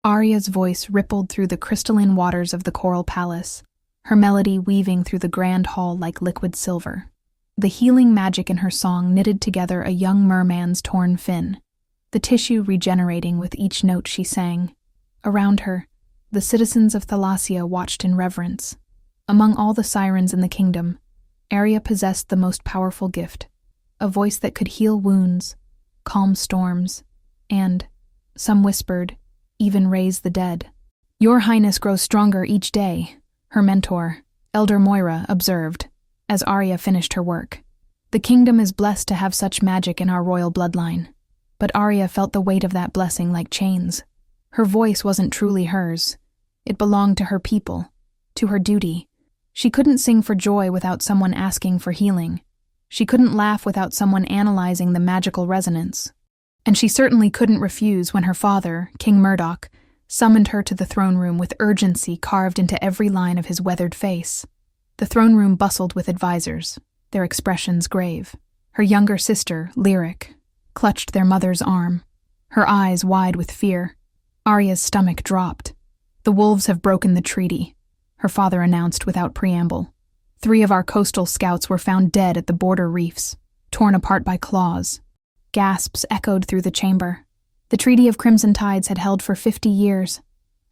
Arya's voice rippled through the crystalline waters of the coral palace, her melody weaving through the grand hall like liquid silver. The healing magic in her song knitted together a young merman's torn fin, the tissue regenerating with each note she sang. Around her, the citizens of Thalassia watched in reverence. Among all the sirens in the kingdom, Arya possessed the most powerful gift, a voice that could heal wounds, calm storms, and, some whispered, even raise the dead. "Your Highness grows stronger each day," her mentor, Elder Moira, observed, as Arya finished her work. "The kingdom is blessed to have such magic in our royal bloodline." But Arya felt the weight of that blessing like chains. Her voice wasn't truly hers. It belonged to her people, to her duty. She couldn't sing for joy without someone asking for healing. She couldn't laugh without someone analyzing the magical resonance. And she certainly couldn't refuse when her father, King Murdoch, summoned her to the throne room with urgency carved into every line of his weathered face. The throne room bustled with advisors, their expressions grave. Her younger sister, Lyric, clutched their mother's arm, her eyes wide with fear. Arya's stomach dropped. "The wolves have broken the treaty," her father announced without preamble. 3 of our coastal scouts were found dead at the border reefs, torn apart by claws. Gasps echoed through the chamber. The Treaty of Crimson Tides had held for 50 years,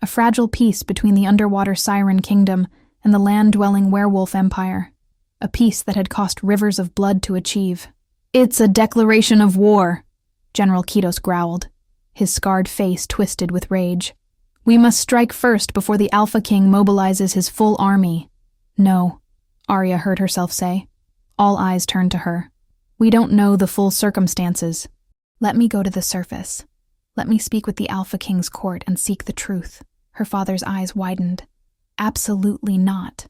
a fragile peace between the underwater siren kingdom and the land-dwelling werewolf empire, a peace that had cost rivers of blood to achieve. "It's a declaration of war," General Kitos growled, his scarred face twisted with rage. "We must strike first before the Alpha King mobilizes his full army." "No," Arya heard herself say. All eyes turned to her. "We don't know the full circumstances. Let me go to the surface. Let me speak with the Alpha King's court and seek the truth." Her father's eyes widened. "Absolutely not.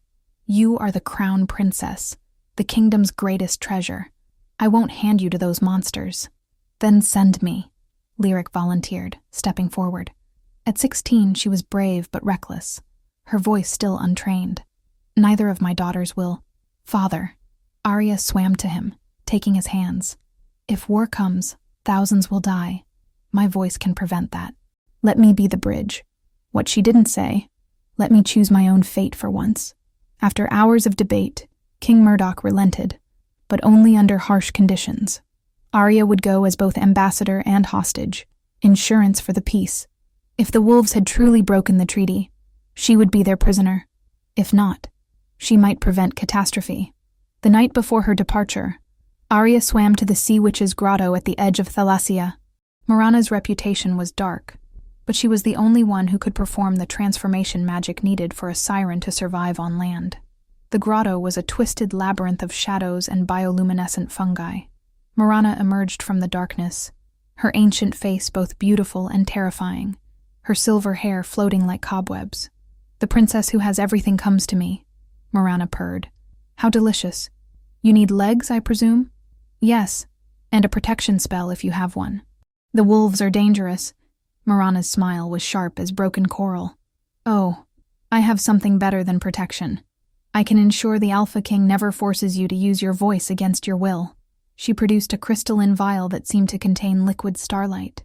You are the crown princess, the kingdom's greatest treasure. I won't hand you to those monsters." "Then send me," Lyric volunteered, stepping forward. At 16, she was brave but reckless, her voice still untrained. "Neither of my daughters will." "Father." Arya swam to him, taking his hands. "If war comes, thousands will die. My voice can prevent that. Let me be the bridge." What she didn't say, "Let me choose my own fate for once." After hours of debate, King Murdoch relented, but only under harsh conditions. Arya would go as both ambassador and hostage, insurance for the peace. If the wolves had truly broken the treaty, she would be their prisoner. If not, she might prevent catastrophe. The night before her departure, Arya swam to the Sea Witch's grotto at the edge of Thalassia. Morana's reputation was dark, but she was the only one who could perform the transformation magic needed for a siren to survive on land. The grotto was a twisted labyrinth of shadows and bioluminescent fungi. Morana emerged from the darkness, her ancient face both beautiful and terrifying, her silver hair floating like cobwebs. "The princess who has everything comes to me," Morana purred. "How delicious. You need legs, I presume?" "Yes, and a protection spell if you have one." "The wolves are dangerous." Morana's smile was sharp as broken coral. "Oh, I have something better than protection. I can ensure the Alpha King never forces you to use your voice against your will." She produced a crystalline vial that seemed to contain liquid starlight.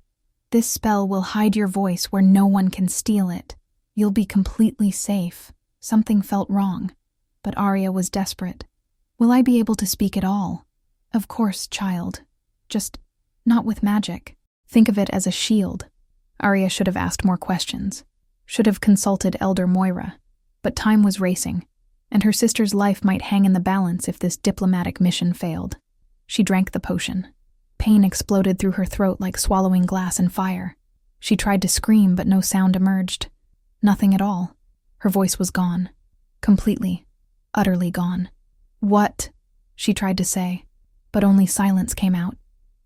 "This spell will hide your voice where no one can steal it. You'll be completely safe." Something felt wrong, but Arya was desperate. "Will I be able to speak at all?" "Of course, child. Just not with magic. Think of it as a shield." Arya should have asked more questions, should have consulted Elder Moira, but time was racing, and her sister's life might hang in the balance if this diplomatic mission failed. She drank the potion. Pain exploded through her throat like swallowing glass and fire. She tried to scream, but no sound emerged. Nothing at all. Her voice was gone. Completely, utterly gone. "What?" she tried to say, but only silence came out.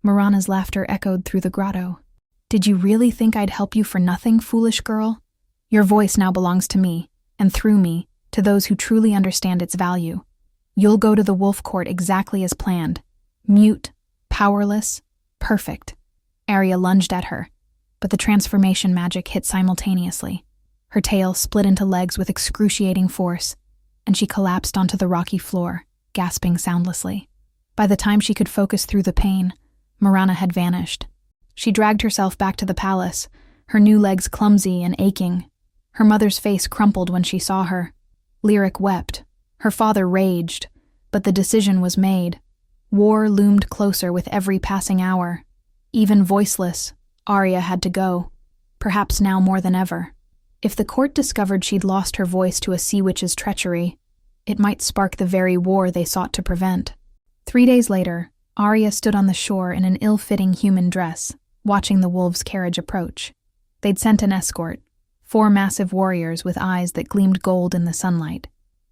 Morana's laughter echoed through the grotto. "Did you really think I'd help you for nothing, foolish girl? Your voice now belongs to me, and through me, to those who truly understand its value. You'll go to the wolf court exactly as planned. Mute, powerless, perfect." Arya lunged at her, but the transformation magic hit simultaneously. Her tail split into legs with excruciating force, and she collapsed onto the rocky floor, gasping soundlessly. By the time she could focus through the pain, Morana had vanished. She dragged herself back to the palace, her new legs clumsy and aching. Her mother's face crumpled when she saw her. Lyric wept. Her father raged, but the decision was made. War loomed closer with every passing hour. Even voiceless, Arya had to go, perhaps now more than ever. If the court discovered she'd lost her voice to a sea witch's treachery, it might spark the very war they sought to prevent. 3 days later, Arya stood on the shore in an ill-fitting human dress, watching the wolves' carriage approach. They'd sent an escort, 4 massive warriors with eyes that gleamed gold in the sunlight.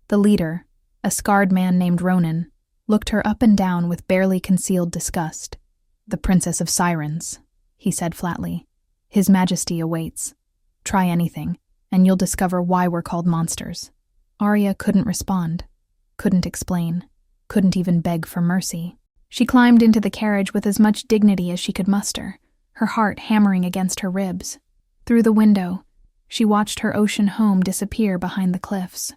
The leader, a scarred man named Ronan, looked her up and down with barely concealed disgust. "The Princess of Sirens," he said flatly. "His Majesty awaits. Try anything, and you'll discover why we're called monsters." Arya couldn't respond, couldn't explain, couldn't even beg for mercy. She climbed into the carriage with as much dignity as she could muster, her heart hammering against her ribs. Through the window, she watched her ocean home disappear behind the cliffs.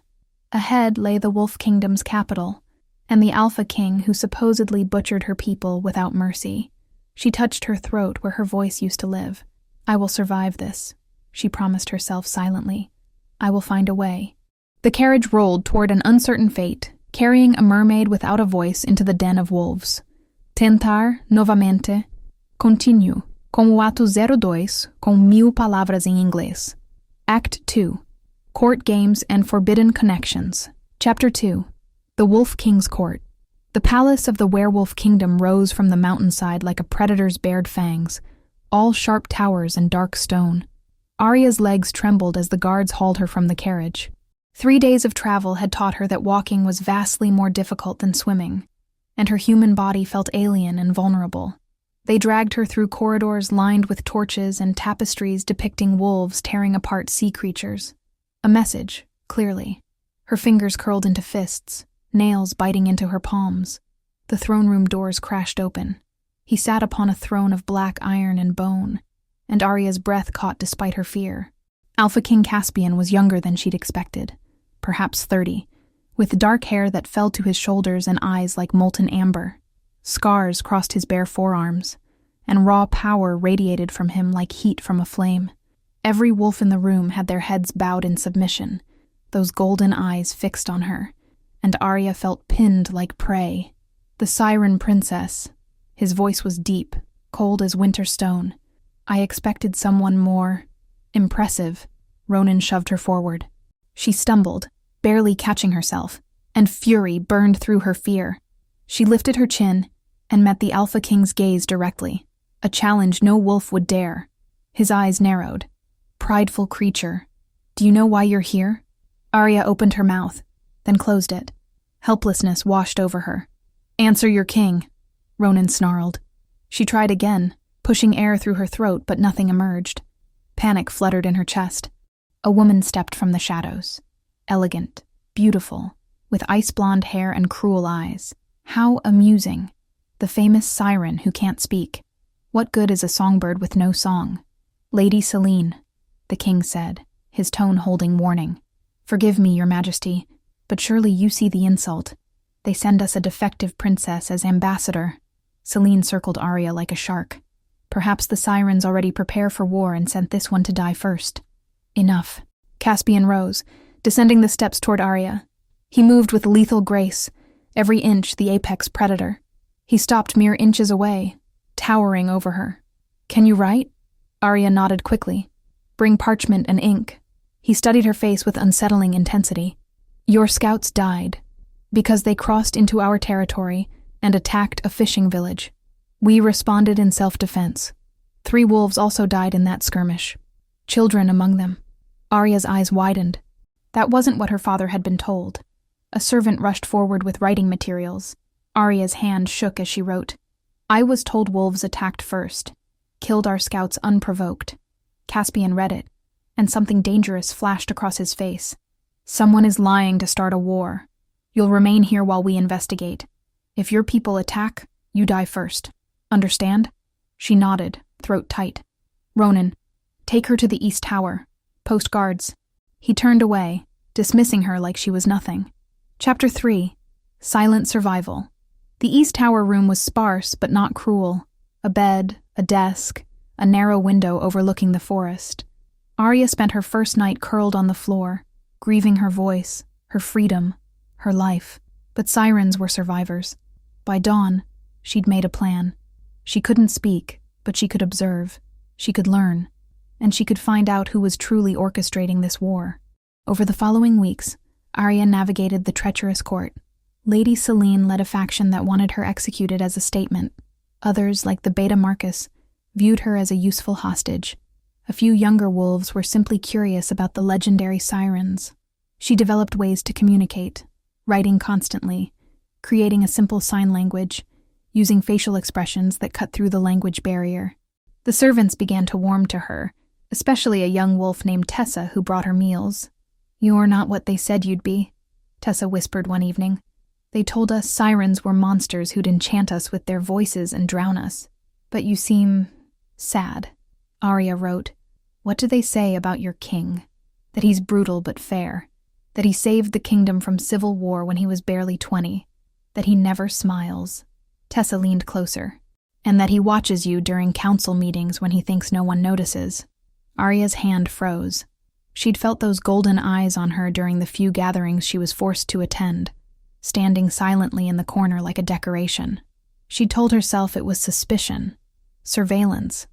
Ahead lay the Wolf Kingdom's capital, and the Alpha King who supposedly butchered her people without mercy. She touched her throat where her voice used to live. "I will survive this," she promised herself silently. "I will find a way." The carriage rolled toward an uncertain fate, carrying a mermaid without a voice into the den of wolves. Tentar, novamente. Continue, como ato 02, com 1000 palavras em inglês. Act 2. Court Games and Forbidden Connections. Chapter 2. The Wolf King's Court. The palace of the Werewolf Kingdom rose from the mountainside like a predator's bared fangs, all sharp towers and dark stone. Arya's legs trembled as the guards hauled her from the carriage. 3 days of travel had taught her that walking was vastly more difficult than swimming, and her human body felt alien and vulnerable. They dragged her through corridors lined with torches and tapestries depicting wolves tearing apart sea creatures. A message, clearly. Her fingers curled into fists, nails biting into her palms. The throne room doors crashed open. He sat upon a throne of black iron and bone, and Arya's breath caught despite her fear. Alpha King Caspian was younger than she'd expected, perhaps 30, with dark hair that fell to his shoulders and eyes like molten amber. Scars crossed his bare forearms, and raw power radiated from him like heat from a flame. Every wolf in the room had their heads bowed in submission, those golden eyes fixed on her, and Arya felt pinned like prey. The Siren Princess. His voice was deep, cold as winter stone. "I expected someone more impressive." Ronan shoved her forward. She stumbled, barely catching herself, and fury burned through her fear. She lifted her chin and met the Alpha King's gaze directly, a challenge no wolf would dare. His eyes narrowed. "Prideful creature, do you know why you're here?" Arya opened her mouth, then closed it. Helplessness washed over her. "Answer your king," Ronan snarled. She tried again, pushing air through her throat, but nothing emerged. Panic fluttered in her chest. A woman stepped from the shadows. Elegant, beautiful, with ice-blonde hair and cruel eyes. How amusing. The famous siren who can't speak. What good is a songbird with no song? "Lady Selene," the king said, his tone holding warning. "Forgive me, your majesty, but surely you see the insult. They send us a defective princess as ambassador." Selene circled Arya like a shark. "Perhaps the sirens already prepare for war and sent this one to die first." "Enough." Caspian rose, descending the steps toward Arya. He moved with lethal grace, every inch the apex predator. He stopped mere inches away, towering over her. "Can you write?" Arya nodded quickly. "Bring parchment and ink." He studied her face with unsettling intensity. "Your scouts died because they crossed into our territory and attacked a fishing village. We responded in self-defense. 3 wolves also died in that skirmish. Children among them." Arya's eyes widened. That wasn't what her father had been told. A servant rushed forward with writing materials. Arya's hand shook as she wrote. "I was told wolves attacked first, killed our scouts unprovoked." Caspian read it, and something dangerous flashed across his face. "Someone is lying to start a war. You'll remain here while we investigate. If your people attack, you die first. Understand?" She nodded, throat tight. "Ronan, take her to the East Tower. Post guards." He turned away, dismissing her like she was nothing. Chapter 3. Silent Survival. The East Tower room was sparse but not cruel. A bed, a desk, a narrow window overlooking the forest. Arya spent her first night curled on the floor, grieving her voice, her freedom, her life. But sirens were survivors. By dawn, she'd made a plan. She couldn't speak, but she could observe. She could learn. And she could find out who was truly orchestrating this war. Over the following weeks, Arya navigated the treacherous court. Lady Selene led a faction that wanted her executed as a statement. Others, like the Beta Marcus, viewed her as a useful hostage. A few younger wolves were simply curious about the legendary sirens. She developed ways to communicate, writing constantly, creating a simple sign language, using facial expressions that cut through the language barrier. The servants began to warm to her, especially a young wolf named Tessa who brought her meals. "You're not what they said you'd be," Tessa whispered one evening. "They told us sirens were monsters who'd enchant us with their voices and drown us. But you seem sad." Arya wrote, "What do they say about your king? That he's brutal but fair. That he saved the kingdom from civil war when he was barely 20. That he never smiles." Tessa leaned closer. "And that he watches you during council meetings when he thinks no one notices." Arya's hand froze. She'd felt those golden eyes on her during the few gatherings she was forced to attend, standing silently in the corner like a decoration. She told herself it was suspicion, surveillance.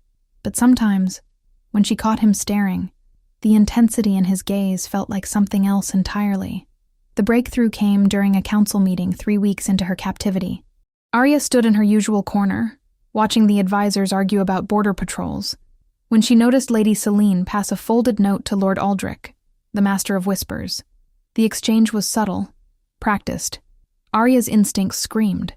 But sometimes, when she caught him staring, the intensity in his gaze felt like something else entirely. The breakthrough came during a council meeting 3 weeks into her captivity. Arya stood in her usual corner, watching the advisors argue about border patrols, when she noticed Lady Selene pass a folded note to Lord Aldrich, the Master of Whispers. The exchange was subtle, practiced. Arya's instincts screamed.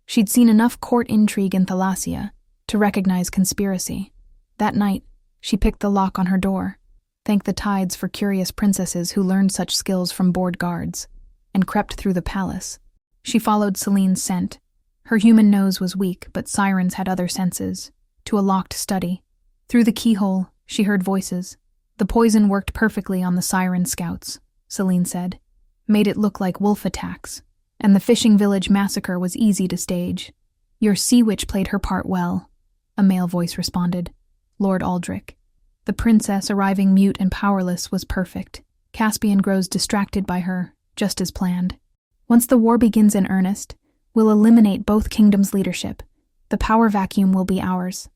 She'd seen enough court intrigue in Thalassia to recognize conspiracy. That night, she picked the lock on her door, thanked the tides for curious princesses who learned such skills from bored guards, and crept through the palace. She followed Selene's scent. Her human nose was weak, but sirens had other senses, to a locked study. Through the keyhole, she heard voices. "The poison worked perfectly on the siren scouts," Selene said. "Made it look like wolf attacks. And the fishing village massacre was easy to stage. Your sea witch played her part well," a male voice responded. Lord Aldrich. "The princess, arriving mute and powerless, was perfect. Caspian grows distracted by her, just as planned. Once the war begins in earnest, we'll eliminate both kingdoms' leadership. The power vacuum will be ours."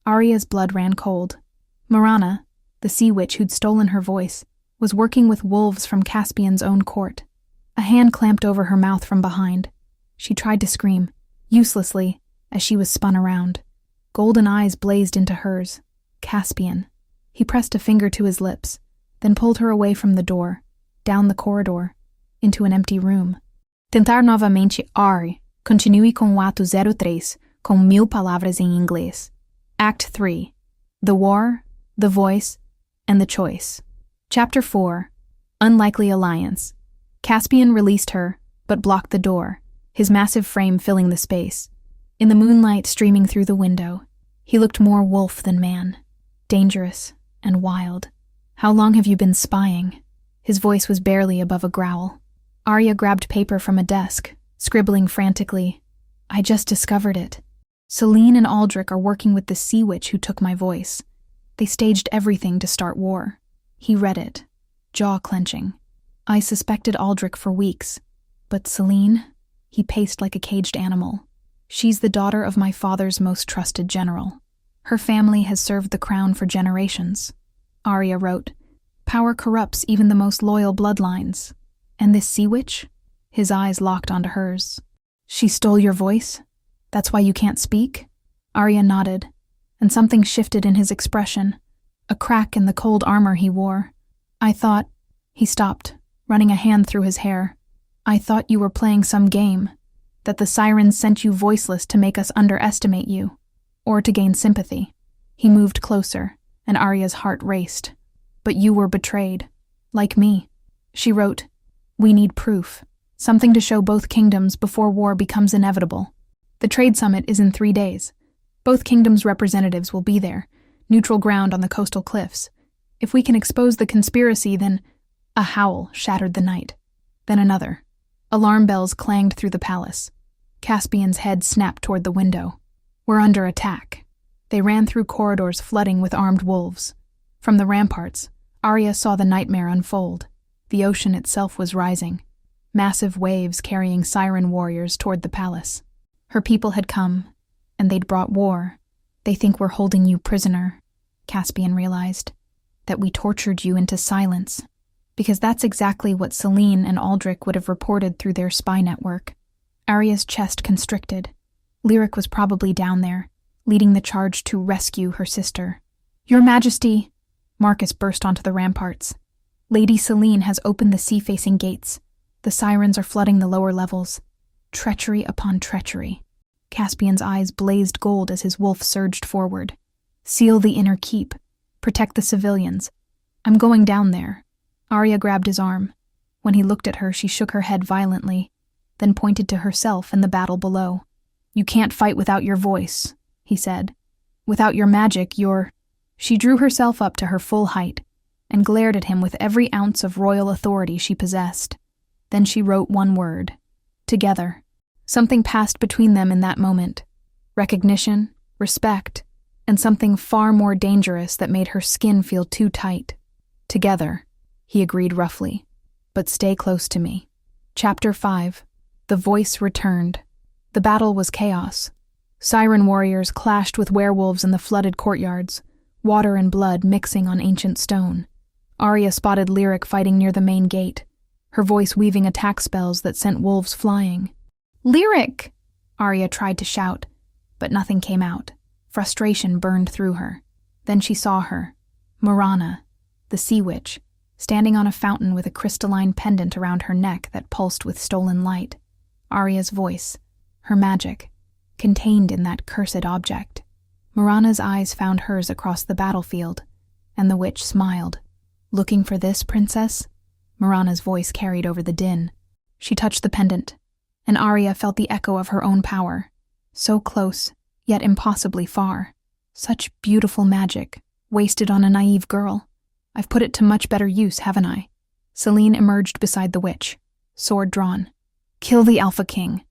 Arya's blood ran cold. Marana, the sea witch who'd stolen her voice, was working with wolves from Caspian's own court. A hand clamped over her mouth from behind. She tried to scream, uselessly, as she was spun around. Golden eyes blazed into hers. Caspian. He pressed a finger to his lips, then pulled her away from the door, down the corridor, into an empty room. "Tentar novamente, Ari. Continue com o ato 03, com 1000 palavras em inglês. Act 3. The War, the Voice, and the Choice." Chapter 4. Unlikely Alliance. Caspian released her, but blocked the door, his massive frame filling the space. In the moonlight streaming through the window, he looked more wolf than man, dangerous and wild. "How long have you been spying?" His voice was barely above a growl. Arya grabbed paper from a desk, scribbling frantically. "I just discovered it. Selene and Aldrich are working with the sea witch who took my voice. They staged everything to start war." He read it, jaw clenching. "I suspected Aldrich for weeks, but Selene?" He paced like a caged animal. "She's the daughter of my father's most trusted general. Her family has served the crown for generations." Arya wrote, "Power corrupts even the most loyal bloodlines. And this sea witch?" His eyes locked onto hers. "She stole your voice? That's why you can't speak?" Arya nodded, and something shifted in his expression, a crack in the cold armor he wore. "I thought—" He stopped, running a hand through his hair. "I thought you were playing some game, that the sirens sent you voiceless to make us underestimate you, or to gain sympathy." He moved closer, and Arya's heart raced. "But you were betrayed, like me." She wrote, "We need proof, something to show both kingdoms before war becomes inevitable. The trade summit is in 3 days. Both kingdoms' representatives will be there, neutral ground on the coastal cliffs. If we can expose the conspiracy, then—" A howl shattered the night. Then another. Alarm bells clanged through the palace. Caspian's head snapped toward the window. "We're under attack." They ran through corridors flooding with armed wolves. From the ramparts, Arya saw the nightmare unfold. The ocean itself was rising, massive waves carrying siren warriors toward the palace. Her people had come, and they'd brought war. They think we're holding you prisoner, Caspian realized, that we tortured you into silence, because that's exactly what Selene and Aldrich would have reported through their spy network. Arya's chest constricted. Lyric was probably down there, leading the charge to rescue her sister. Your Majesty! Marcus burst onto the ramparts. Lady Selene has opened the sea-facing gates. The sirens are flooding the lower levels. Treachery upon treachery. Caspian's eyes blazed gold as his wolf surged forward. Seal the inner keep. Protect the civilians. I'm going down there. Arya grabbed his arm. When he looked at her, she shook her head violently, then pointed to herself and the battle below. You can't fight without your voice, he said. Without your magic, you're... She drew herself up to her full height and glared at him with every ounce of royal authority she possessed. Then she wrote one word. Together. Something passed between them in that moment. Recognition, respect, and something far more dangerous that made her skin feel too tight. Together, he agreed roughly. But stay close to me. Chapter 5. The voice returned. The battle was chaos. Siren warriors clashed with werewolves in the flooded courtyards, water and blood mixing on ancient stone. Arya spotted Lyric fighting near the main gate, her voice weaving attack spells that sent wolves flying. Lyric! Arya tried to shout, but nothing came out. Frustration burned through her. Then she saw her, Morana, the sea witch, standing on a fountain with a crystalline pendant around her neck that pulsed with stolen light. Arya's voice, her magic, contained in that cursed object. Morana's eyes found hers across the battlefield, and the witch smiled. Looking for this, princess? Morana's voice carried over the din. She touched the pendant, and Arya felt the echo of her own power. So close, yet impossibly far. Such beautiful magic, wasted on a naive girl. I've put it to much better use, haven't I? Selene emerged beside the witch, sword drawn. Kill the Alpha King.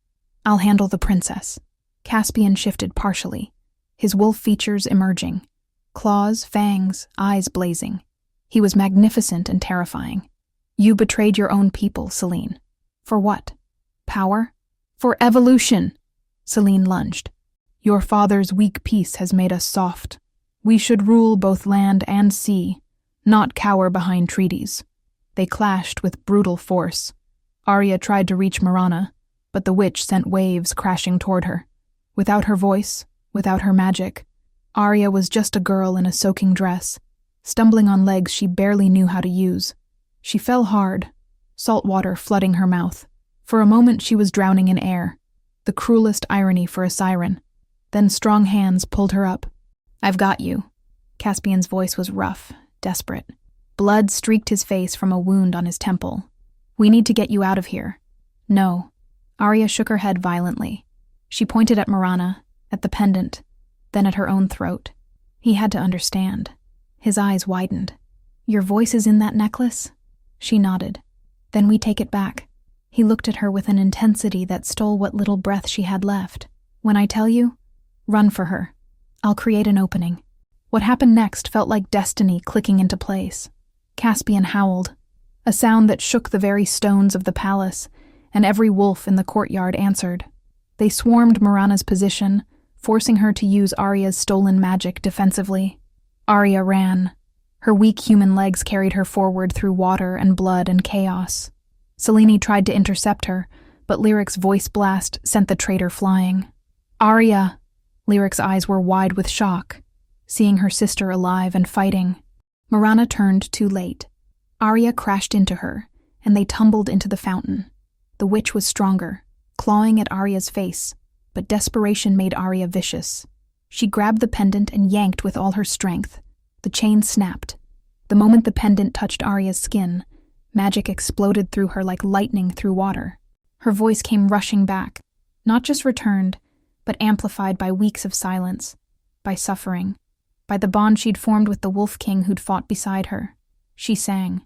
I'll handle the princess. Caspian shifted partially, his wolf features emerging. Claws, fangs, eyes blazing. He was magnificent and terrifying. You betrayed your own people, Selene. For what? Power? For evolution! Selene lunged. Your father's weak peace has made us soft. We should rule both land and sea, not cower behind treaties. They clashed with brutal force. Arya tried to reach Morana, but the witch sent waves crashing toward her. Without her voice, without her magic, Arya was just a girl in a soaking dress, stumbling on legs she barely knew how to use. She fell hard, salt water flooding her mouth. For a moment she was drowning in air, the cruelest irony for a siren. Then strong hands pulled her up. I've got you. Caspian's voice was rough, desperate. Blood streaked his face from a wound on his temple. We need to get you out of here. No. Arya shook her head violently. She pointed at Morana, at the pendant, then at her own throat. He had to understand. His eyes widened. Your voice is in that necklace? She nodded. Then we take it back. He looked at her with an intensity that stole what little breath she had left. When I tell you, run for her. I'll create an opening. What happened next felt like destiny clicking into place. Caspian howled, a sound that shook the very stones of the palace, and every wolf in the courtyard answered. They swarmed Morana's position, forcing her to use Arya's stolen magic defensively. Arya ran. Her weak human legs carried her forward through water and blood and chaos. Selene tried to intercept her, but Lyric's voice blast sent the traitor flying. Arya! Lyric's eyes were wide with shock, seeing her sister alive and fighting. Morana turned too late. Arya crashed into her, and they tumbled into the fountain. The witch was stronger, clawing at Arya's face, but desperation made Arya vicious. She grabbed the pendant and yanked with all her strength. The chain snapped. The moment the pendant touched Arya's skin, magic exploded through her like lightning through water. Her voice came rushing back, not just returned, but amplified by weeks of silence, by suffering, by the bond she'd formed with the Wolf King who'd fought beside her. She sang,